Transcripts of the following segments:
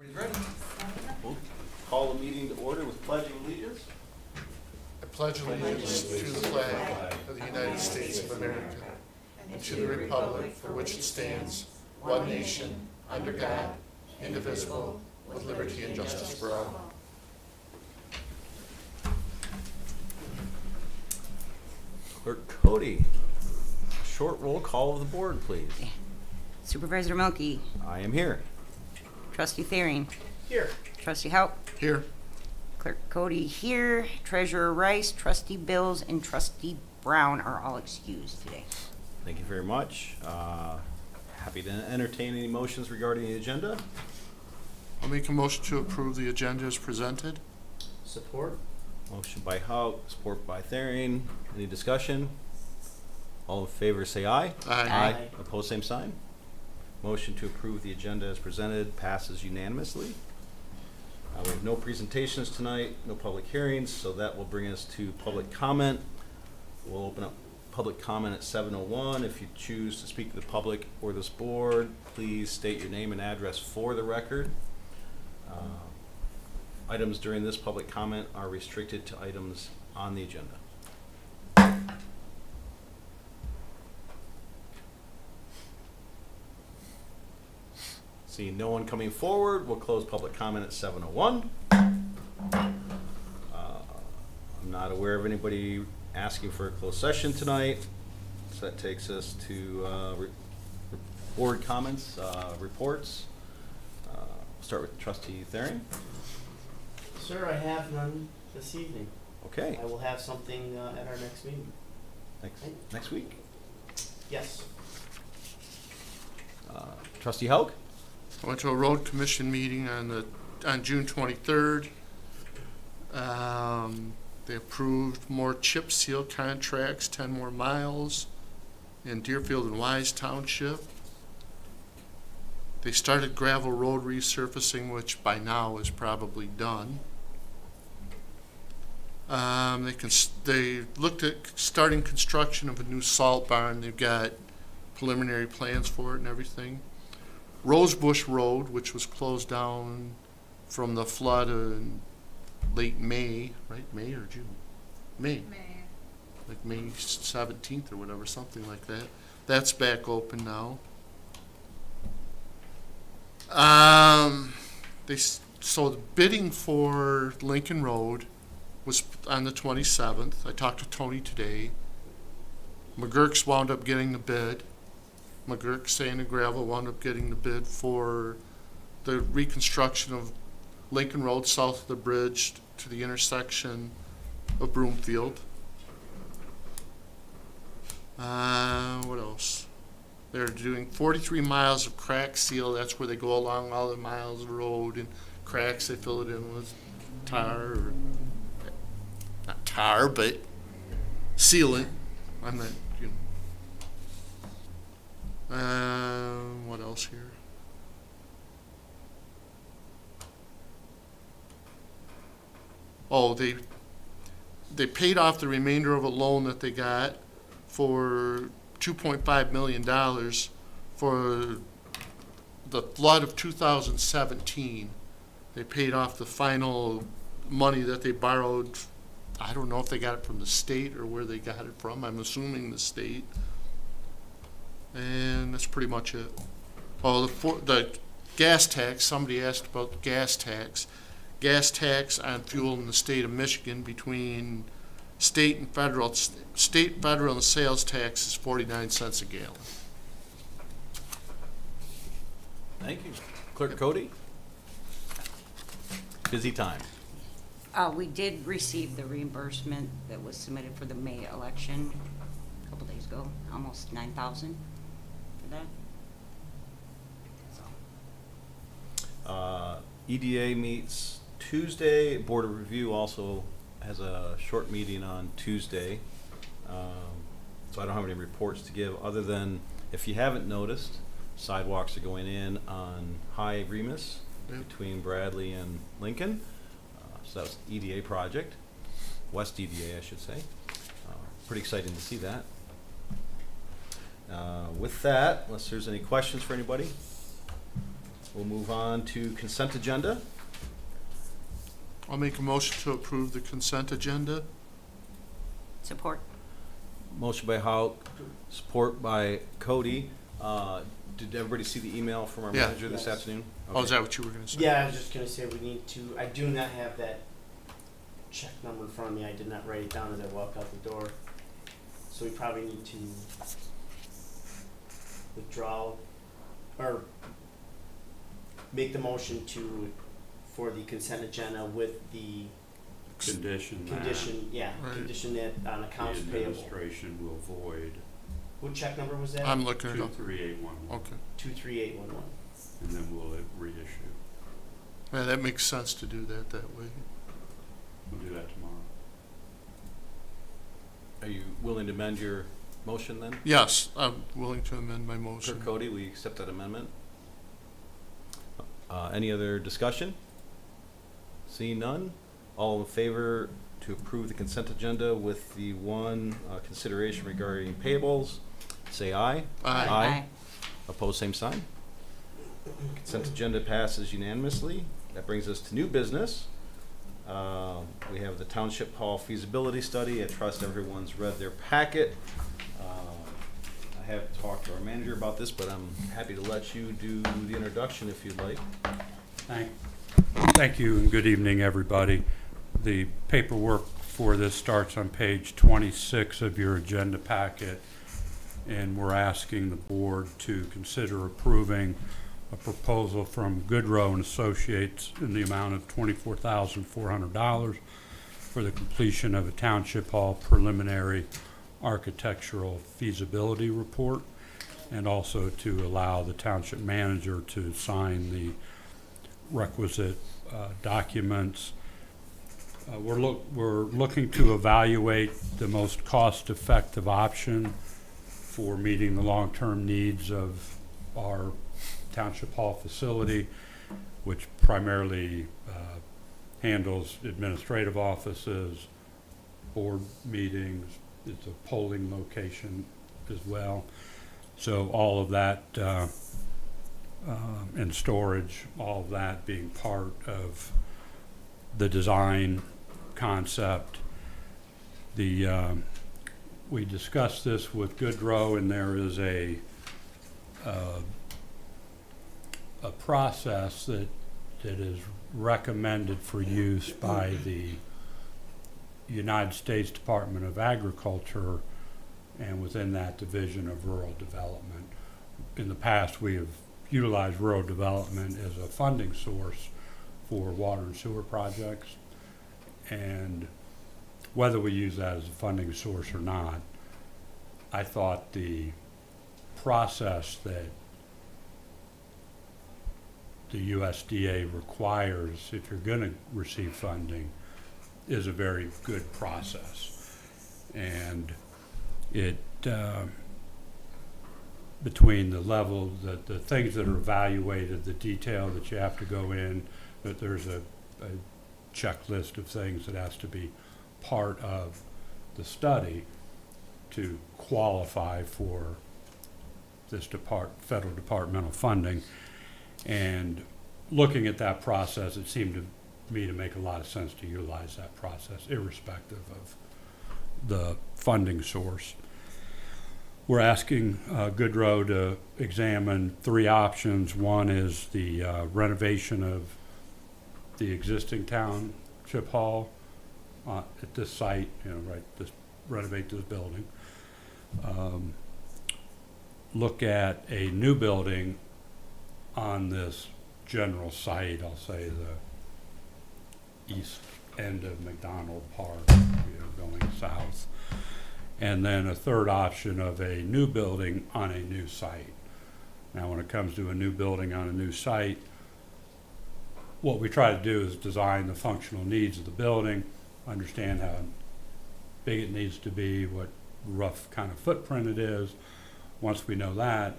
Everybody's ready? We'll call the meeting to order with pledge of allegiance. I pledge allegiance to the flag of the United States of America and to the republic for which it stands, one nation, under God, indivisible, with liberty and justice for all. Clerk Cody, short roll call of the board, please. Supervisor Milky, I am here. Trustee Thering, Here. Trustee Haupt, Here, Clerk Cody here, Treasurer Rice, Trustee Bills, and Trustee Brown are all excused today. Thank you very much. Happy to entertain any motions regarding the agenda. I'll make a motion to approve the agenda as presented. Support. Motion by Haupt, support by Thering. Any discussion? All in favor say aye. Aye. Opposed, same sign. Motion to approve the agenda as presented passes unanimously. We have no presentations tonight, no public hearings, so that will bring us to public comment. We'll open up public comment at 7:01. If you choose to speak to the public or this board, please state your name and address for the record. Items during this public comment are restricted to items on the agenda. Seeing no one coming forward, we'll close public comment at 7:01. I'm not aware of anybody asking for a closed session tonight, so that takes us to board comments, reports. Start with Trustee Thering. Sir, I have none this evening. Okay, I will have something at our next meeting. next week. Yes. Trustee Haug? I went to a road commission meeting on June 23rd. They approved more chip seal contracts, 10 more miles in Deerfield and Wise Township. They started gravel road resurfacing, which by now is probably done. They looked at starting construction of a new salt barn. They've got preliminary plans for it and everything. Rosebush Road, which was closed down from the flood in late May, right? May or June? May. Like May 17th or whatever, something like that. That's back open now. So the bidding for Lincoln Road was on the 27th. I talked to Tony today. McGurk's wound up getting the bid. McGurk Sand and Gravel wound up getting the bid for the reconstruction of Lincoln Road south of the bridge to the intersection of Broomfield. What else? They're doing 43 miles of crack seal. That's where they go along all the miles of road and cracks. They fill it in with tar, or not tar, but sealant. I'm not, what else here? Oh, they paid off the remainder of a loan that they got for $2.5 million for the flood of 2017. They paid off the final money that they borrowed. I don't know if they got it from the state or where they got it from. I'm assuming the state. And that's pretty much it. Oh, the gas tax. Somebody asked about the gas tax. Gas tax on fuel in the state of Michigan between state and federal. State, federal, and sales tax is 49 cents a gallon. Thank you. Clerk Cody? Busy time. We did receive the reimbursement that was submitted for the May election a couple days ago, almost $9,000 for that. So, EDA meets Tuesday. Board of Review also has a short meeting on Tuesday. So I don't have any reports to give other than, if you haven't noticed, sidewalks are going in on High Remus between Bradley and Lincoln. So that's EDA project, West EDA I should say. Pretty exciting to see that. With that, unless there's any questions for anybody, We'll move on to consent agenda. I'll make a motion to approve the consent agenda. Support. Motion by Howe, support by Cody. Did everybody see the email from our Yeah. manager this Yes. afternoon? Oh, is Okay. that what you were gonna say? Yeah, I was just gonna say we need to, I do not have that check number in front of me, I did not write it down as I walked out the door. So we probably need to withdraw, or make the motion for the consent agenda with the Condition that condition, Right. condition that on the accounts payable. administration will void What check number was that? I'm looking it up. 23811, Okay. 23811. and then we'll reissue. Yeah, that makes sense to do that way. We'll do that tomorrow. Are you willing to amend your motion then? Yes, I'm willing to amend my Sir motion. Cody, we accept that amendment. Any other discussion? Seeing none, all in favor to approve the consent agenda with the one consideration regarding payables, say aye. Aye. Opposed, same sign. Consent agenda passes unanimously. That brings us to new business. We have the Township Hall feasibility study. I trust everyone's read their packet. I have talked to our manager about this, but I'm happy to let you do the introduction if you'd like. Thank you and good evening, everybody. The paperwork for this starts on page 26 of your agenda packet, and we're asking the board to consider approving a proposal from Goodrow and Associates in the amount of $24,400 for the completion of a Township Hall preliminary architectural feasibility report, and also to allow the township manager to sign the requisite documents. We're looking to evaluate the most cost-effective option for meeting the long-term needs of our Township Hall facility, which primarily handles administrative offices, board meetings. It's a polling location as well. So all of that and storage, all of that being part of the design concept. We discussed this with Goodrow, and there is a process that is recommended for use by the United States Department of Agriculture, and within that Division of Rural Development. In the past, we have utilized rural development as a funding source for water and sewer projects, and whether we use that as a funding source or not, I thought the process that the USDA requires if you're going to receive funding is a very good process. And it, between the level, the things that are evaluated, the detail that you have to go in, that there's a checklist of things that has to be part of the study to qualify for this federal departmental funding. And looking at that process, it seemed to me to make a lot of sense to utilize that process, irrespective of the funding source. We're asking Goodrow to examine three options. One is the renovation of the existing Township Hall at this site, just renovate this building. Look at a new building on this general site, I'll say the east end of McDonald Park, going south. And then a third option of a new building on a new site. Now, when it comes to a new building on a new site, what we try to do is design the functional needs of the building, understand how big it needs to be, what rough kind of footprint it is. Once we know that,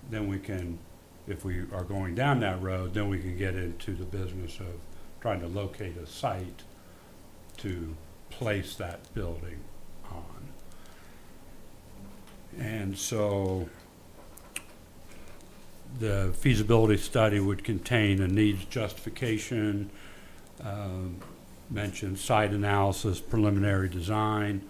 then we can, if we are going down that road, then we can get into the business of trying to locate a site to place that building on. And so the feasibility study would contain a needs justification, mention site analysis, preliminary design,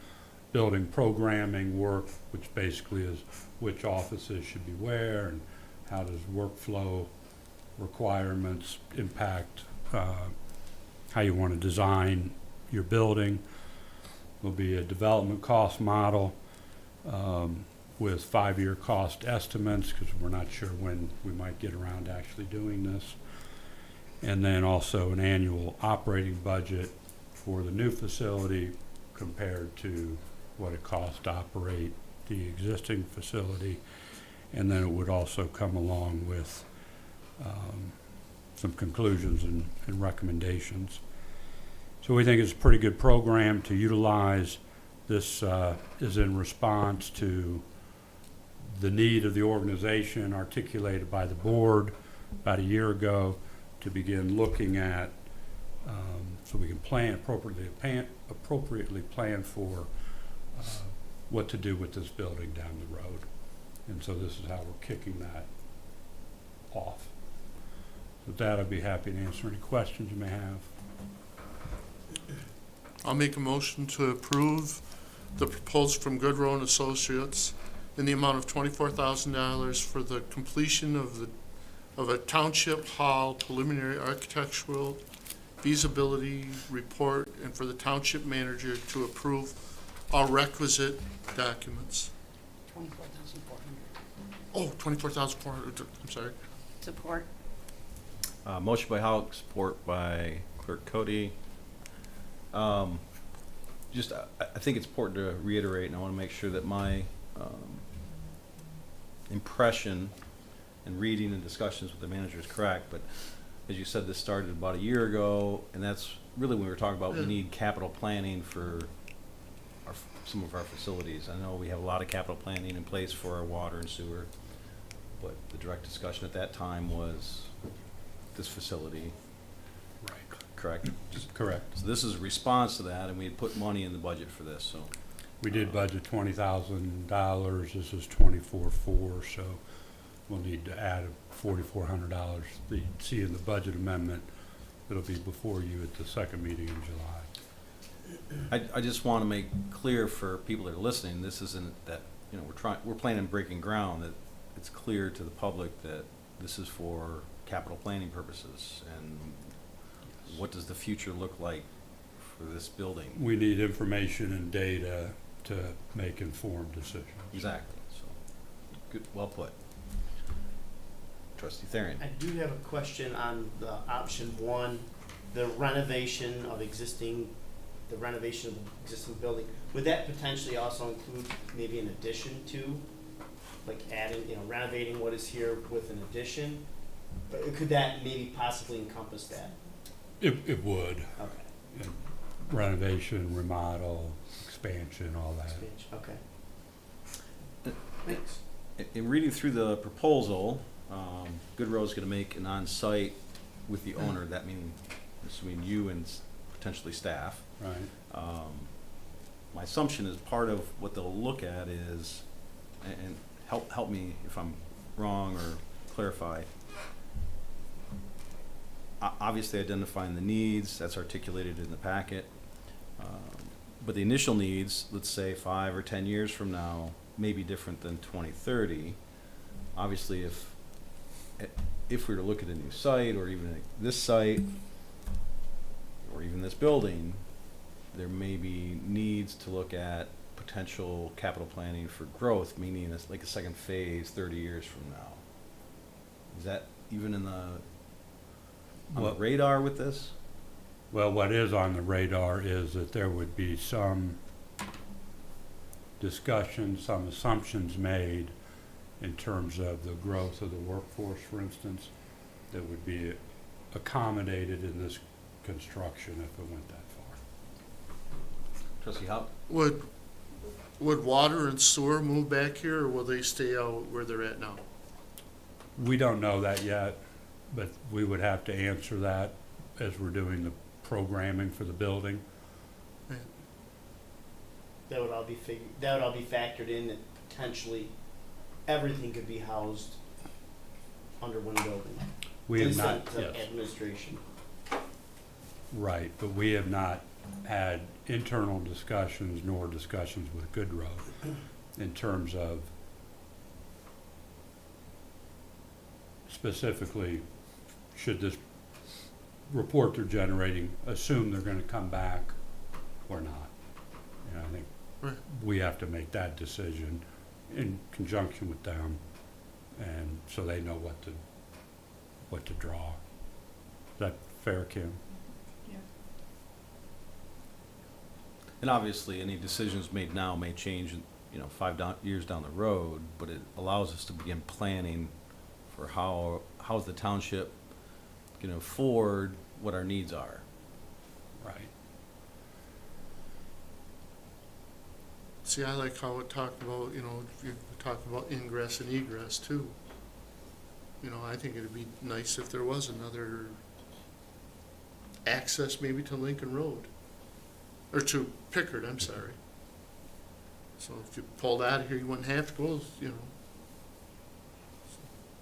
building programming work, which basically is which offices should be where and how does workflow requirements impact how you want to design your building. There'll be a development cost model with 5-year cost estimates, because we're not sure when we might get around to actually doing this. And then also an annual operating budget for the new facility compared to what it costs to operate the existing facility. And then it would also come along with some conclusions and recommendations. So we think it's a pretty good program to utilize. This is in response to the need of the organization articulated by the board about a year ago to begin looking at, so we can appropriately plan for what to do with this building down the road. And so this is how we're kicking that off. With that, I'd be happy to answer any questions you may have. I'll make a motion to approve the proposal from Goodrow and Associates in the amount of $24,000 for the completion of a township hall preliminary architectural feasibility report, and for the township manager to approve all requisite documents. 24,400. Oh, 24,400, I'm sorry. Support. Motion by Houck, support by Clerk Cody. Just, I think it's important to reiterate, and I want to make sure that my impression and reading and discussions with the manager is correct, but as you said, this started about a year ago, and that's really when we were talking about we need capital planning for some of our facilities. I know we have a lot of capital planning in place for our water and sewer, but the direct discussion at that time was this facility. Right. Correct? Correct. So this is a response to that, and we had put money in the budget for this, so. We did budget $20,000. This is $24,400, so we'll need to add $4,400 that you see in the budget amendment that'll be before you at the second meeting in July. I just want to make clear for people that are listening, this isn't that, you know, we're planning on breaking ground, that it's clear to the public that this is for capital planning purposes, and what does the future look like for this building? We need information and data to make informed decisions. Exactly, so, good, well put. Trustee Therian. I do have a question on the option one, the renovation of the existing building. Would that potentially also include maybe an addition to, like adding, renovating what is here with an addition? But could that maybe possibly encompass that? It would. Okay. And renovation, remodel, expansion, all that. Expansion, okay. Thanks. In reading through the proposal, Goodrow's going to make an on-site with the owner, that meaning, assuming you and potentially staff. Right. My assumption is part of what they'll look at is, and help me if I'm wrong or clarify, obviously identifying the needs, that's articulated in the packet, but the initial needs, let's say 5 or 10 years from now, may be different than 2030. Obviously, if we were to look at a new site, or even this site, or even this building, there may be needs to look at potential capital planning for growth, meaning it's like a second phase 30 years from now. Is that even on the radar with this? Well, what is on the radar is that there would be some discussion, some assumptions made in terms of the growth of the workforce, for instance, that would be accommodated in this construction if it went that far. Trustee Houck? Would water and sewer move back here, or will they stay out where they're at now? We don't know that yet, but we would have to answer that as we're doing the programming for the building. That would all be factored in, that potentially everything could be housed under one building. We At have least not, to yes, administration. right, but we have not had internal discussions nor discussions with Good Road in terms of specifically, should this report they're generating assume they're gonna come back or not? And I think Right. we have to make that decision in conjunction with them, and so they know what to draw. Is that fair, Kim? And obviously, any decisions made now may change, 5 years down the road, but it allows us to begin planning for how's the township going to afford what our needs are. Right. See, I like how it talked about, you talked about ingress and egress too. I think it'd be nice if there was another access maybe to Lincoln Road. Or to Pickard, I'm sorry. So if you pulled out of here, you wouldn't have to go,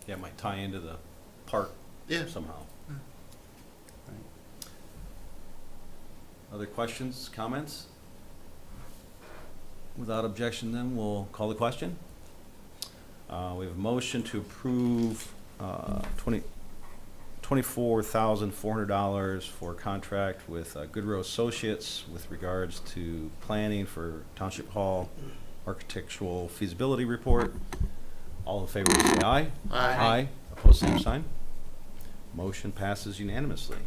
Yeah, it might tie into the park Yeah. somehow. Other questions, comments? Without objection, then, we'll call the question. We have a motion to approve $24,400 for contract with Goodrow Associates with regards to planning for Township Hall architectural feasibility report. All in favor, say aye. Aye. Opposed, same sign. Motion passes unanimously.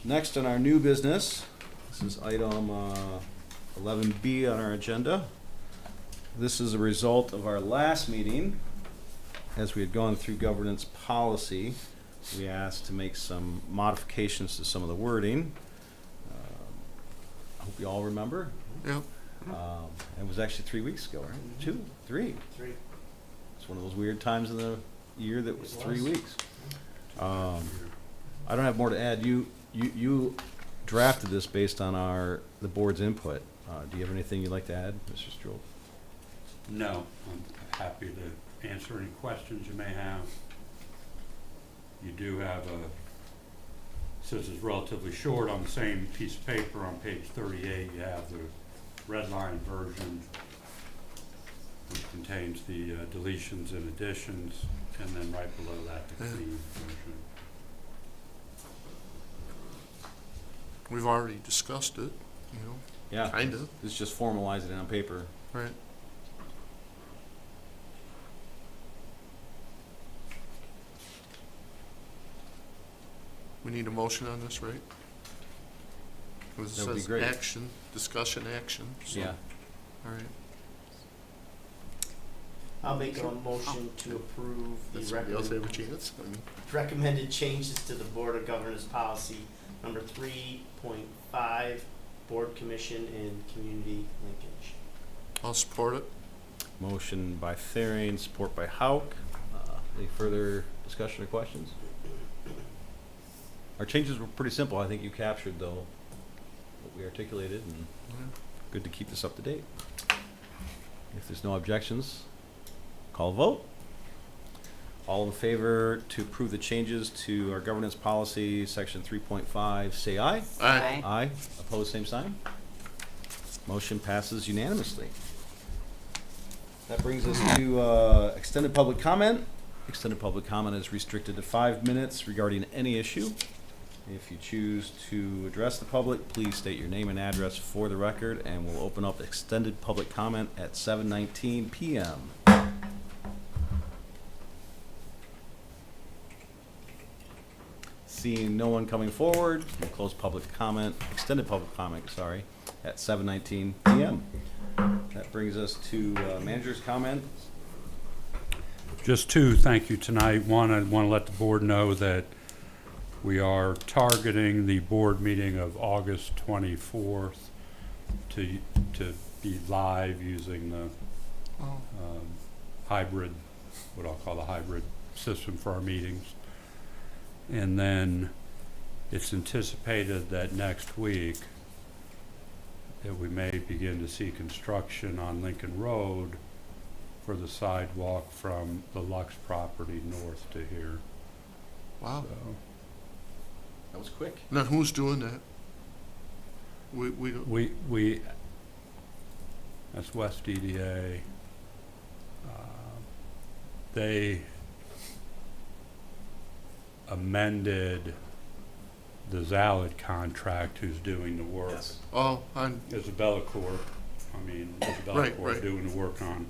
Next on our new business, this is item 11B on our agenda. This is a result of our last meeting. As we had gone through governance policy, we asked to make some modifications to some of the wording. I hope you all remember. Yep. It was actually 3 weeks ago, right? 2, 3. 3. It's one of those weird times in the year that was It 3 was. weeks. I don't have more to add. You drafted this based on the board's input. Do you have anything you'd like to add, Mr. Stroll? No, I'm happy to answer any questions you may have. You do have since it's relatively short, on the same piece of paper on page 38, you have the red line version, which contains the deletions and additions, and then right below that, the clean version. We've already discussed it, Yeah. kind of, It's just formalizing it on paper. right? We need a motion on this, right? 'Cause That it would be says great. action, discussion, action, so, Yeah. all right. I'll make a motion to approve the Does somebody else have a chance? recommended changes to the Board of Governors policy number 3.5, Board Commission and Community Linkage. I'll support it. Motion by Therian, support by Hauk. Any further discussion or questions? Our changes were pretty simple. I think you captured, though, what we articulated, and good to keep this up to date. If there's no objections, call a vote. All in favor to approve the changes to our governance policy, section 3.5, say aye. Aye. Aye. Opposed, same sign. Motion passes unanimously. That brings us to extended public comment. Extended public comment is restricted to 5 minutes regarding any issue. If you choose to address the public, please state your name and address for the record, and we'll open up extended public comment at 7:19 p.m. Seeing no one coming forward, we'll close public comment, extended public comment, sorry, at 7:19 p.m. That brings us to manager's comment. Just two thank you tonight. One, I want to let the board know that we are targeting the board meeting of August 24th to be live using the Oh, hybrid, what I'll call the hybrid system for our meetings. And then it's anticipated that next week that we may begin to see construction on Lincoln Road for the sidewalk from the Lux property north to here. Wow. So That was quick. Now, who's doing that? We don't, we, that's West EDA. They amended the Zalid contract who's doing the work. Yes. oh, on, Isabella Corp., Isabella Right, Corp. right. doing the work on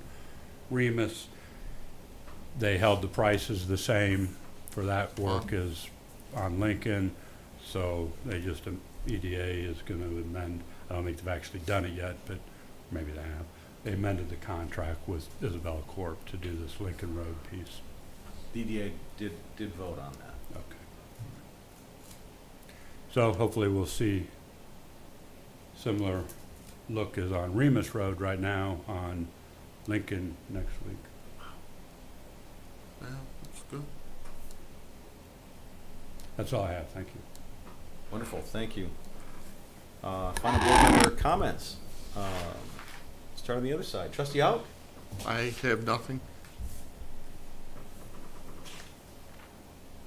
Remus. They held the prices the same for that work as on Lincoln, so they just, EDA is gonna amend, I don't think they've actually done it yet, but maybe they have. They amended the contract with Isabella Corp. to do this Lincoln Road piece. DDA did vote on that. Okay. So hopefully we'll see similar look as on Remus Road right now on Lincoln next week. yeah, that's good. That's all I have, thank you. Wonderful, thank you. Final board member comments. Start on the other side. Trustee Hauk? I have nothing.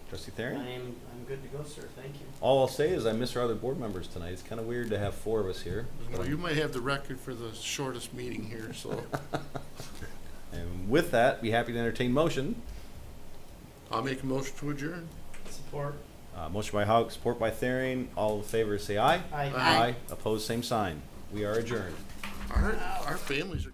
Trustee Theron? I'm good to go, sir, thank you. All I'll say is I miss our other board members tonight. It's kind of weird to have 4 of us here. Well, you might have the record for the shortest meeting here, so And with that, be happy to entertain motion. I'll make a motion to adjourn. Support. Motion by Hauk, support by Theron. All in favor say aye. Aye. Aye. Opposed, same sign. We are adjourned. Our families are.